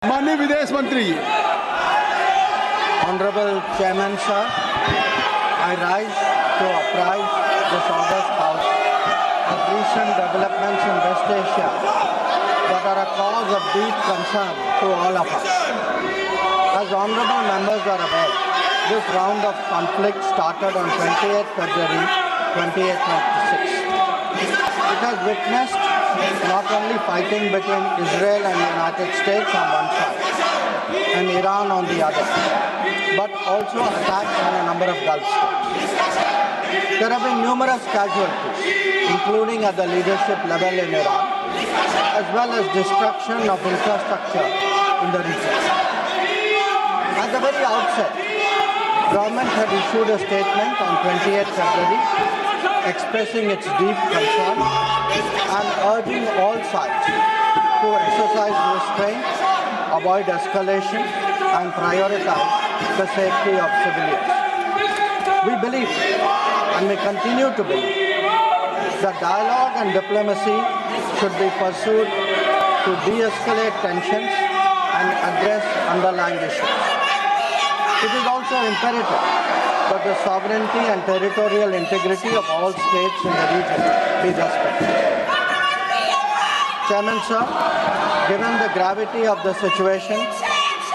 माननीय विदेश मंत्री जी। Honorable Chairman Sir, I rise to apprise this august House of recent developments in West Asia that are a cause of deep concern to all of us. As honorable members are aware, this round of conflict started on 28th February 2026. It has witnessed not only fighting between Israel and the United States on one side and Iran on the other, but also attacks on a number of Gulf states. There have been numerous casualties, including at the leadership level in Iran, as well as destruction of infrastructure in the region. At the very outset, government had issued a statement on 28th February expressing its deep concern and urging all sides to exercise restraint, avoid escalation, and prioritize the safety of civilians. We believe, and we continue to believe, that dialogue and diplomacy should be pursued to de-escalate tensions and address underlying issues. It is also imperative that the sovereignty and territorial integrity of all states in the region be respected. Chairman Sir, given the gravity of the situation,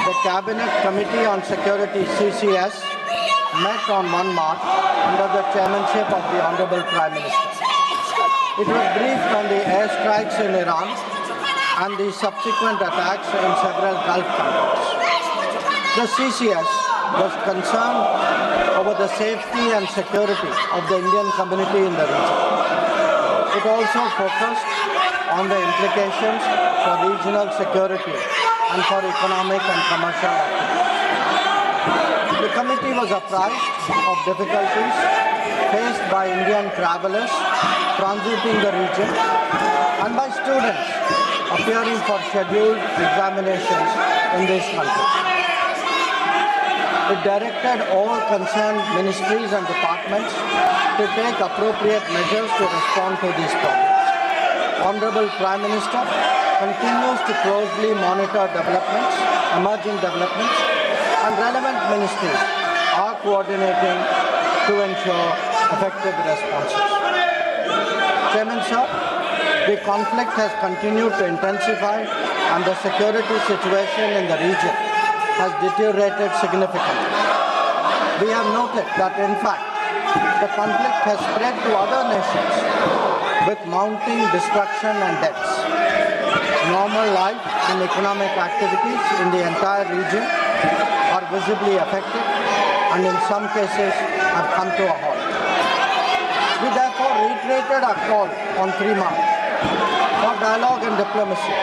the Cabinet Committee on Security (CCS) met on 1 March under the chairmanship of the Honorable Prime Minister. It was briefed on the airstrikes in Iran and the subsequent attacks in several Gulf countries. The CCS was concerned over the safety and security of the Indian community in the region. It also focused on the implications for regional security and for economic and commercial activities. The committee was apprised of difficulties faced by Indian travelers transiting the region and by students appearing for scheduled examinations in this country. It directed all concerned ministries and departments to take appropriate measures to respond to these problems. Honorable Prime Minister continues to closely monitor developments, emerging developments, and relevant ministries are coordinating to ensure effective responses. Chairman Sir, the conflict has continued to intensify and the security situation in the region has deteriorated significantly. We have noted that, in fact, the conflict has spread to other nations with mounting destruction and deaths. Normal life and economic activities in the entire region are visibly affected and in some cases have come to a halt. We therefore reiterated our call on 3 March for dialogue and diplomacy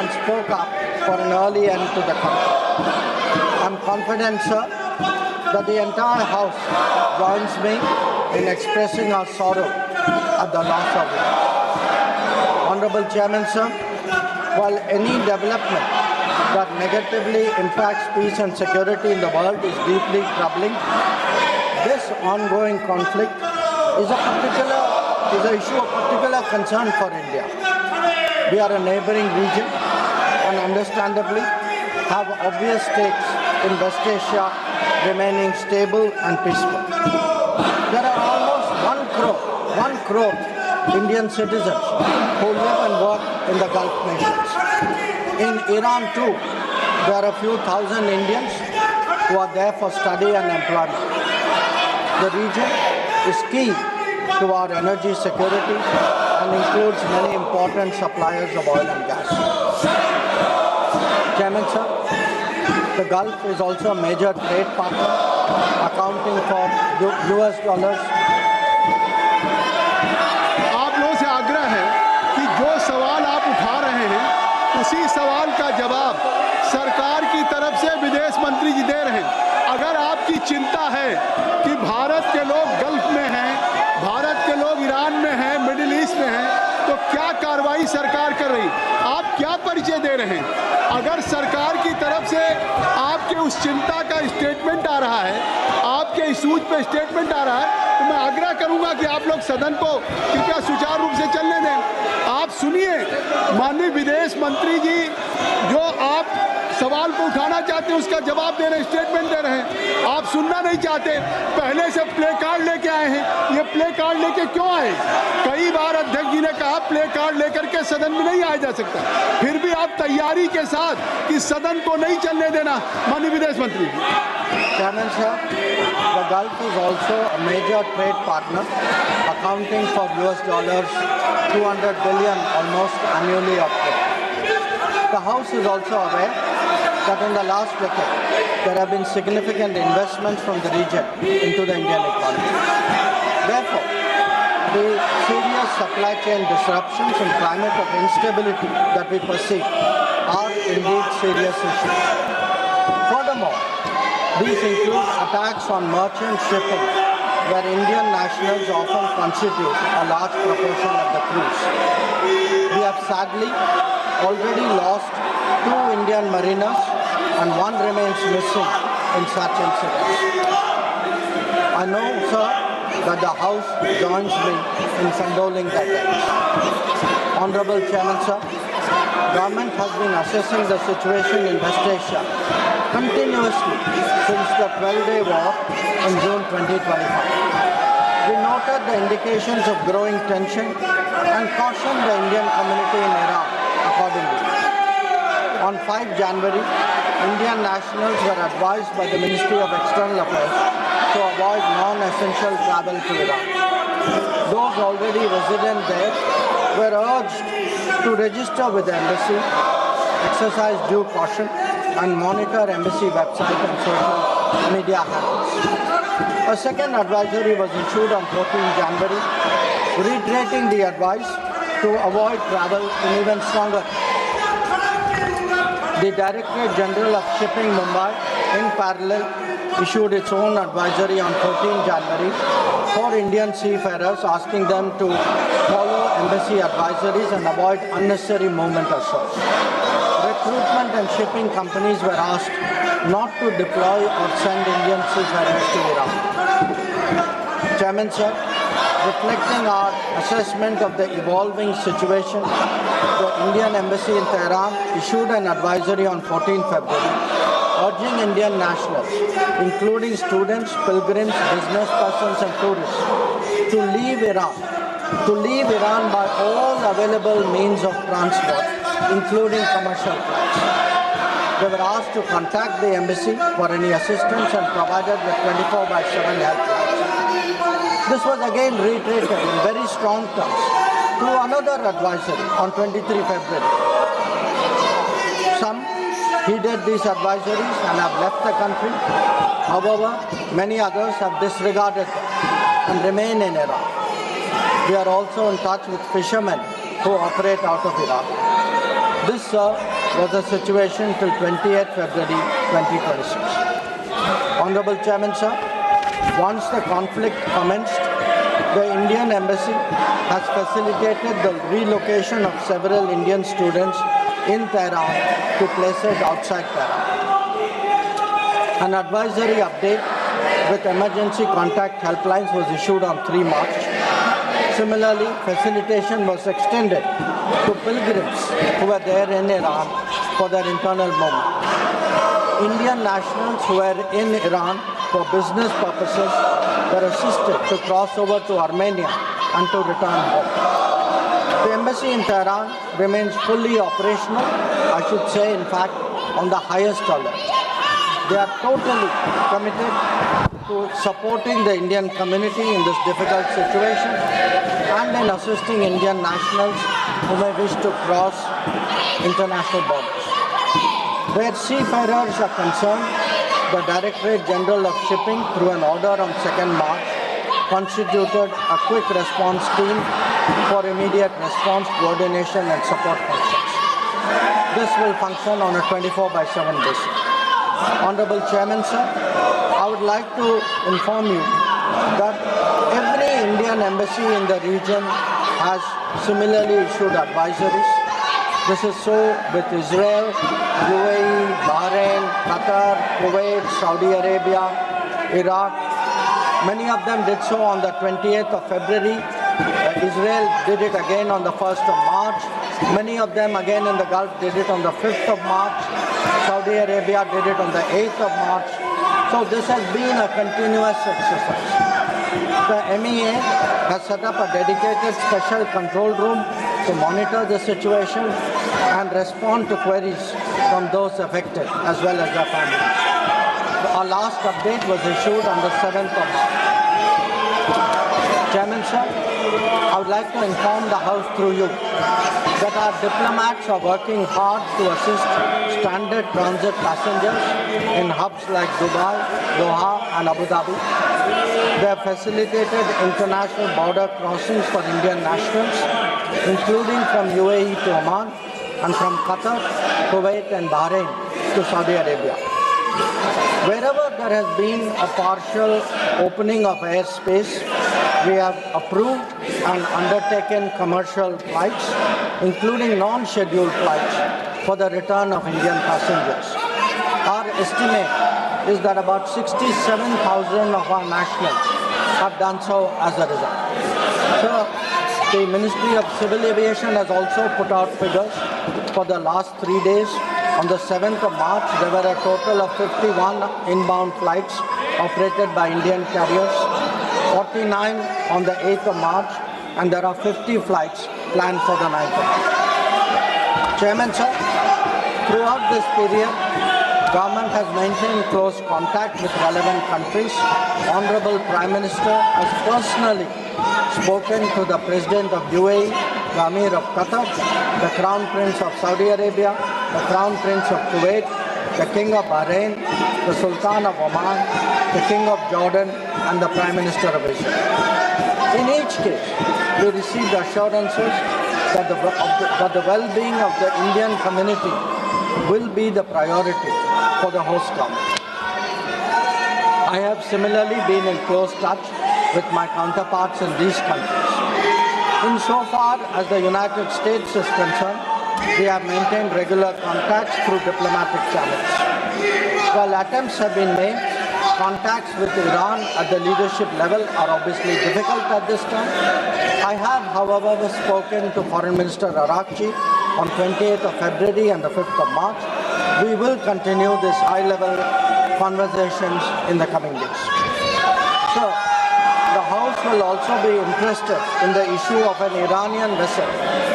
and spoke up for an early end to the conflict. I am confident, sir, that the entire House joins me in expressing our sorrow at the loss of life. Honorable Chairman, sir, while any development that negatively impacts peace and security in the world is deeply troubling, this ongoing conflict is an issue of particular concern for India. We are a neighboring region and understandably have obvious stakes in West Asia remaining stable and peaceful. There are almost 1 crore Indian citizens who live and work in the Gulf nations. In Iran too, there are a few thousand Indians who are there for study and employment. The region is key to our energy security and includes many important suppliers of oil and gas. Chairman, sir, the Gulf is also a major trade partner, accounting for US dollars. आप लोगों से आग्रह है कि जो सवाल आप उठा रहे हैं उसी सवाल का जवाब सरकार की तरफ से विदेश मंत्री जी दे रहे हैं। अगर आपकी चिंता है कि भारत के लोग गल्फ में हैं, भारत के लोग ईरान में हैं, मिडिल ईस्ट में हैं, तो क्या कार्रवाई सरकार कर रही? आप क्या परिचय दे रहे हैं? अगर सरकार की तरफ से आपके उस चिंता का स्टेटमेंट आ रहा है, आपके इशूज पे स्टेटमेंट आ रहा है, तो मैं आग्रह करूंगा कि आप लोग सदन को कृपया सुचारू रूप से चलने दें। आप सुनिए माननीय विदेश मंत्री जी, जो आप चाहते हैं उसका जवाब दे रहे हैं, स्टेटमेंट दे रहे हैं। आप सुनना नहीं चाहते, पहले से प्ले कार्ड लेके आए हैं। ये प्ले कार्ड लेके क्यों आए? कई बार अध्यक्ष जी ने कहा प्ले कार्ड लेकर के सदन में नहीं आया जा सकता, फिर भी आप तैयारी के साथ कि सदन को नहीं चलने देना। माननीय विदेश मंत्री। Chairman sir, the Gulf is also a major trade partner, accounting for $200 billion almost annually of trade. The House is also aware that in the last decade there have been significant investments from the region into the Indian economy. Therefore, the serious supply chain disruptions and climate of instability that we perceive are indeed serious issues. Furthermore, these include attacks on merchant shipping, where Indian nationals often constitute a large proportion of the crews. We have sadly already lost 2 Indian mariners and 1 remains missing in such incidents. I know, sir, that the House joins me in condoling the attacks. Honorable Chairman, sir, government has been assessing the situation in West Asia continuously since the 12-day war in June 2025. We noted the indications of growing tension and cautioned the Indian community in Iran accordingly. On 5 January, Indian nationals were advised by the Ministry of External Affairs to avoid non-essential travel to Iran. Those already resident there were urged to register with the embassy, exercise due caution, and monitor embassy website and social media handles. A second advisory was issued on 14 January, reiterating the advice to avoid travel in even stronger. The Directorate General of Shipping Mumbai, in parallel, issued its own advisory on 14 January for Indian seafarers, asking them to follow embassy advisories and avoid unnecessary movement or shows. Recruitment and shipping companies were asked not to deploy or send Indian seafarers to Iran. Chairman, sir, reflecting our assessment of the evolving situation, the Indian Embassy in Tehran issued an advisory on 14 February urging Indian nationals, including students, pilgrims, business persons and tourists, to leave Iran by all available means of transport, including commercial flights. They were asked to contact the embassy for any assistance and provided with 24/7 helplines. This was again reiterated in very strong terms through another advisory on 23 February. Some heeded these advisories and have left the country. However, many others have disregarded them and remain in Iran. We are also in touch with fishermen who operate out of Iran. This, sir, was the situation till 28 February 2026. Honorable Chairman, sir, once the conflict commenced, the Indian Embassy has facilitated the relocation of several Indian students in Tehran to places outside Tehran. An advisory update with emergency contact helplines was issued on 3 March. Similarly, facilitation was extended to pilgrims who were there in Iran for their internal movement. Indian nationals who were in Iran for business purposes were assisted to cross over to Armenia and to return home. The embassy in Tehran remains fully operational, I should say, in fact, on the highest alert. They are totally committed to supporting the Indian community in this difficult situation and in assisting Indian nationals who may wish to cross international borders. Where seafarers are concerned, the Directorate General of Shipping, through an order on 2nd March, constituted a quick response team for immediate response, coordination and support functions. This will function on a 24/7 basis. Honorable Chairman, sir, I would like to inform you that every Indian embassy in the region has similarly issued advisories. This is so with Israel, UAE, Bahrain, Qatar, Kuwait, Saudi Arabia, Iraq. Many of them did so on the 28th of February Israel did it again on the 1st of March. Many of them again in the Gulf did it on the 5th of March. Saudi Arabia did it on the 8th of March. So this has been a continuous exercise. The MEA has set up a dedicated special control room to monitor the situation and respond to queries from those affected as well as their families. Our last update was issued on the 7th of March. Chairman, sir, I would like to inform the House through you that our diplomats are working hard to assist standard transit passengers in hubs like Dubai, Doha and Abu Dhabi. They have facilitated international border crossings for Indian nationals, including from UAE to Oman and from Qatar, Kuwait and Bahrain to Saudi Arabia. Wherever there has been a partial opening of airspace, we have approved and undertaken commercial flights, including non-scheduled flights, for the return of Indian passengers. Our estimate is that about 67,000 of our nationals have done so as a result. So, the Ministry of Civil Aviation has also put out figures for the last 3 days. On the 7th of March, there were a total of 51 inbound flights operated by Indian carriers, 49 on the 8th of March, and there are 50 flights planned for the 9th of March. Chairman, sir, throughout this period, government has maintained close contact with relevant countries. Honorable Prime Minister has personally spoken to the President of UAE, the Amir of Qatar, the Crown Prince of Saudi Arabia, the Crown Prince of Kuwait, the King of Bahrain, the Sultan of Oman, the King of Jordan, and the Prime Minister of Israel. In each case, we received assurances that the well-being of the Indian community will be the priority for the host government. I have similarly been in close touch with my counterparts in these countries. Insofar as the United States is concerned, we have maintained regular contacts through diplomatic channels. While attempts have been made, contacts with Iran at the leadership level are obviously difficult at this time. I have, however, spoken to Foreign Minister Araqchi on 28th of February and the 5th of March. We will continue this high-level conversations in the coming days. So, the House will also be interested in the issue of an Iranian vessel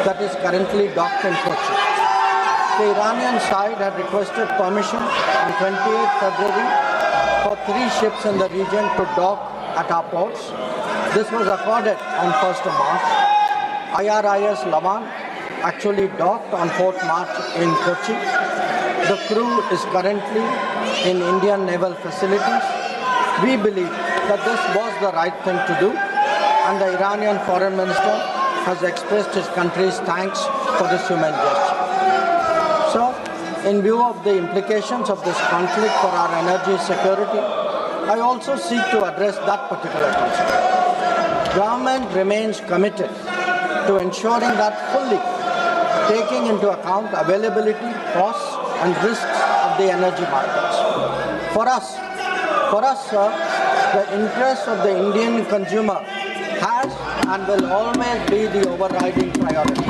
that is currently docked in Kochi. The Iranian side had requested permission on 28th February for 3 ships in the region to dock at our ports. This was accorded on 1st of March. IRIS Lavan actually docked on 4th March in Kochi. The crew is currently in Indian naval facilities. We believe that this was the right thing to do, and the Iranian foreign minister has expressed his country's thanks for this humane gesture. So, in view of the implications of this conflict for our energy security, I also seek to address that particular concern. Government remains committed to ensuring that fully taking into account availability, costs and risks of the energy markets. For us, sir, the interest of the Indian consumer has and will always be the overriding priority.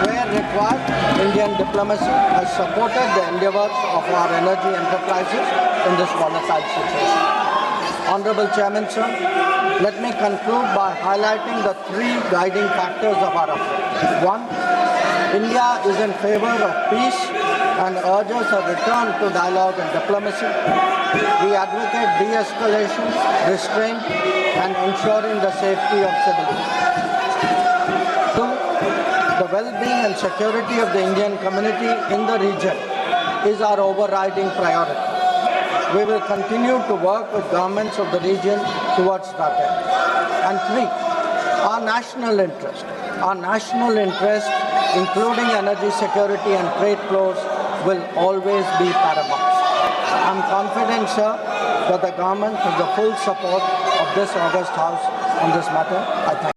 Where required, Indian diplomacy has supported the endeavors of our energy enterprises in this volatile situation. Honorable Chairman, sir, let me conclude by highlighting the 3 guiding factors of our approach. 1. India is in favor of peace and urges a return to dialogue and diplomacy. We advocate de-escalation, restraint, and ensuring the safety of civilians. 2. The well-being and security of the Indian community in the region is our overriding priority. We will continue to work with governments of the region towards that end. And 3. Our national interest, including energy security and trade flows, will always be paramount. I am confident, sir, that the government has the full support of this august House on this matter. I thank you.